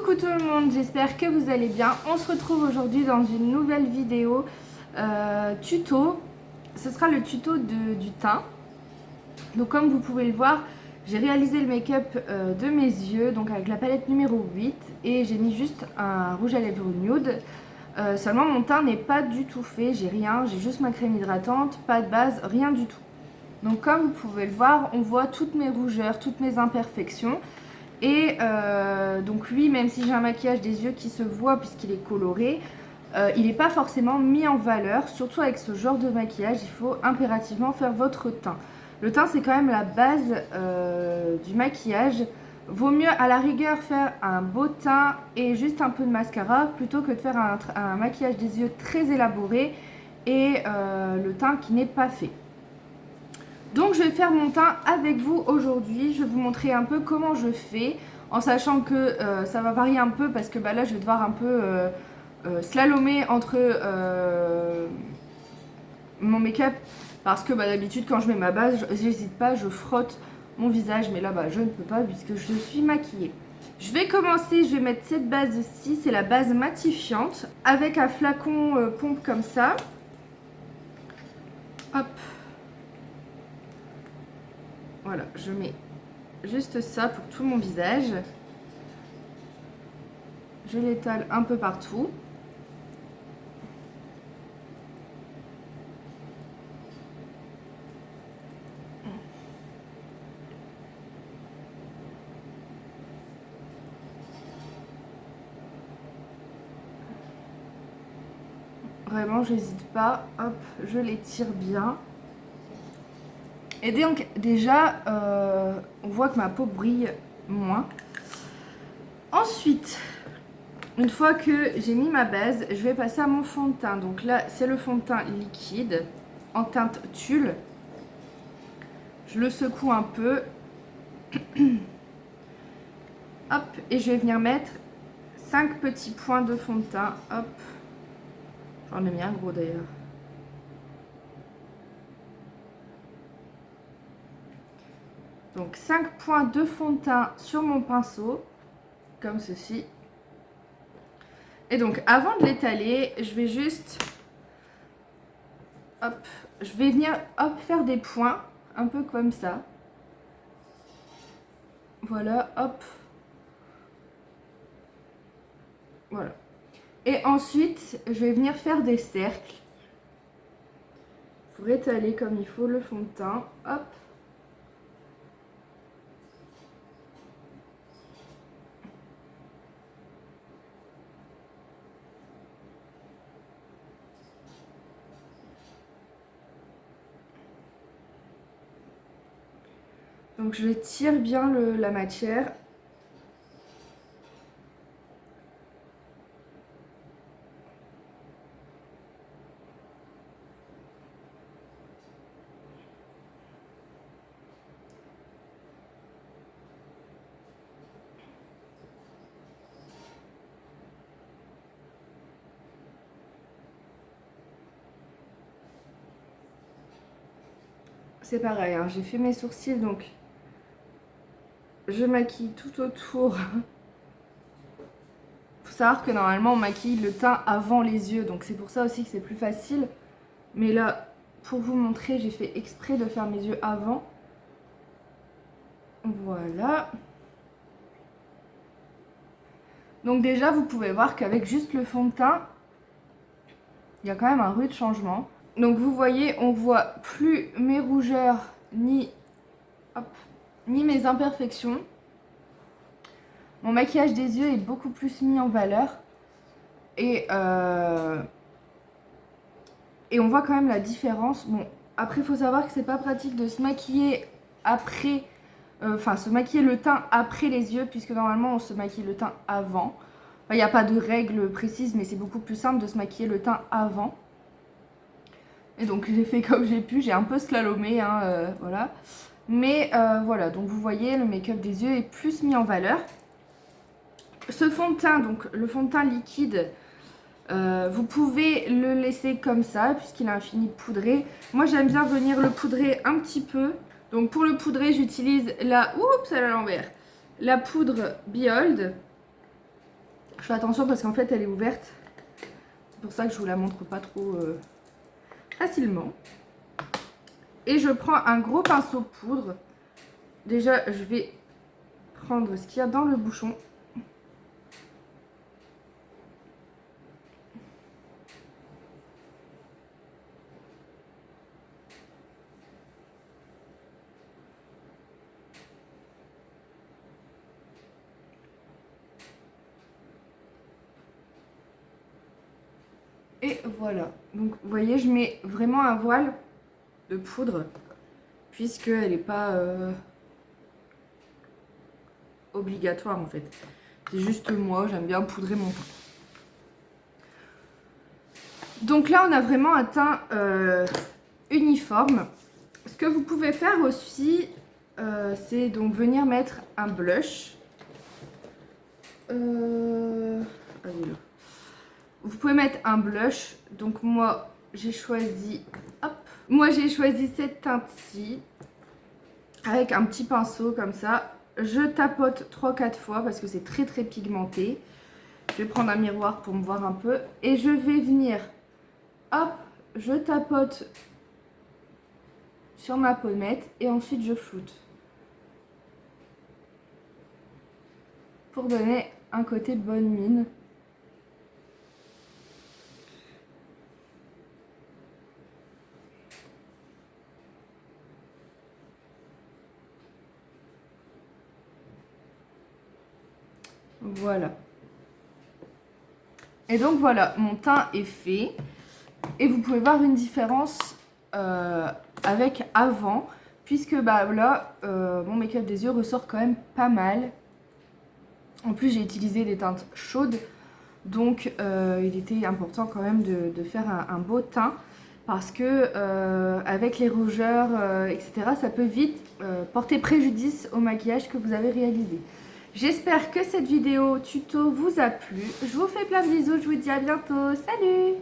Coucou tout le monde, j'espère que vous allez bien. On se retrouve aujourd'hui dans une nouvelle vidéo tuto. Ce sera le tuto du teint. Donc comme vous pouvez le voir, j'ai réalisé le make-up de mes yeux, donc avec la palette numéro 8. Et j'ai mis juste un rouge à lèvres nude. Seulement mon teint n'est pas du tout fait, j'ai rien, j'ai juste ma crème hydratante, pas de base, rien du tout. Donc comme vous pouvez le voir, on voit toutes mes rougeurs, toutes mes imperfections. Et donc lui, même si j'ai un maquillage des yeux qui se voit puisqu'il est coloré, il n'est pas forcément mis en valeur. Surtout avec ce genre de maquillage, il faut impérativement faire votre teint. Le teint, c'est quand même la base du maquillage. Vaut mieux à la rigueur faire un beau teint et juste un peu de mascara plutôt que de faire un maquillage des yeux très élaboré et le teint qui n'est pas fait. Donc je vais faire mon teint avec vous aujourd'hui, je vais vous montrer un peu comment je fais, en sachant que ça va varier un peu parce que là je vais devoir un peu slalomer entre mon make-up, parce que d'habitude quand je mets ma base, j'hésite pas, je frotte mon visage, mais là je ne peux pas puisque je suis maquillée. Je vais commencer, je vais mettre cette base-ci, c'est la base matifiante, avec un flacon pompe comme ça. Hop. Voilà, je mets juste ça pour tout mon visage. Je l'étale un peu partout. Vraiment, j'hésite pas. Hop, je l'étire bien. Et donc déjà, on voit que ma peau brille moins. Ensuite, une fois que j'ai mis ma base, je vais passer à mon fond de teint. Donc là, c'est le fond de teint liquide en teinte tulle. Je le secoue un peu. Hop, et je vais venir mettre 5 petits points de fond de teint. Hop, j'en ai mis un gros d'ailleurs. Donc 5 points de fond de teint sur mon pinceau, comme ceci. Et donc avant de l'étaler, je vais juste, hop, je vais venir, hop, faire des points, un peu comme ça. Voilà, hop. Voilà. Et ensuite, je vais venir faire des cercles. Pour étaler comme il faut le fond de teint, hop. Donc je tire bien la matière. C'est pareil, hein, j'ai fait mes sourcils, donc je maquille tout autour. Faut savoir que normalement on maquille le teint avant les yeux, donc c'est pour ça aussi que c'est plus facile. Mais là, pour vous montrer, j'ai fait exprès de faire mes yeux avant. Voilà. Donc déjà, vous pouvez voir qu'avec juste le fond de teint, il y a quand même un rude changement. Donc vous voyez, on voit plus mes rougeurs ni mes imperfections. Mon maquillage des yeux est beaucoup plus mis en valeur. Et on voit quand même la différence. Bon, après, il faut savoir que c'est pas pratique de se maquiller après... se maquiller le teint après les yeux, puisque normalement, on se maquille le teint avant. Il n'y a pas de règle précise, mais c'est beaucoup plus simple de se maquiller le teint avant. Et donc, j'ai fait comme j'ai pu. J'ai un peu slalomé, hein, voilà. Mais voilà, donc vous voyez, le make-up des yeux est plus mis en valeur. Ce fond de teint, donc le fond de teint liquide, vous pouvez le laisser comme ça puisqu'il a un fini poudré. Moi j'aime bien venir le poudrer un petit peu. Donc pour le poudrer j'utilise la... Oups, elle est à l'envers. La poudre Behold. Je fais attention parce qu'en fait elle est ouverte. C'est pour ça que je vous la montre pas trop facilement. Et je prends un gros pinceau poudre. Déjà je vais prendre ce qu'il y a dans le bouchon. Et voilà, donc vous voyez, je mets vraiment un voile de poudre puisqu'elle n'est pas obligatoire en fait. C'est juste moi, j'aime bien poudrer mon teint. Donc là, on a vraiment un teint uniforme. Ce que vous pouvez faire aussi, c'est donc venir mettre un blush. Allez là. Vous pouvez mettre un blush. Donc moi j'ai choisi, hop, moi j'ai choisi cette teinte-ci avec un petit pinceau comme ça. Je tapote 3-4 fois parce que c'est très très pigmenté. Je vais prendre un miroir pour me voir un peu et je vais venir, hop, je tapote sur ma pommette et ensuite je floute pour donner un côté bonne mine. Voilà. Et donc voilà, mon teint est fait. Et vous pouvez voir une différence avec avant. Puisque bah là, mon make-up des yeux ressort quand même pas mal. En plus, j'ai utilisé des teintes chaudes. Donc il était important quand même de faire un beau teint. Parce que avec les rougeurs, etc., ça peut vite porter préjudice au maquillage que vous avez réalisé. J'espère que cette vidéo tuto vous a plu. Je vous fais plein de bisous, je vous dis à bientôt. Salut!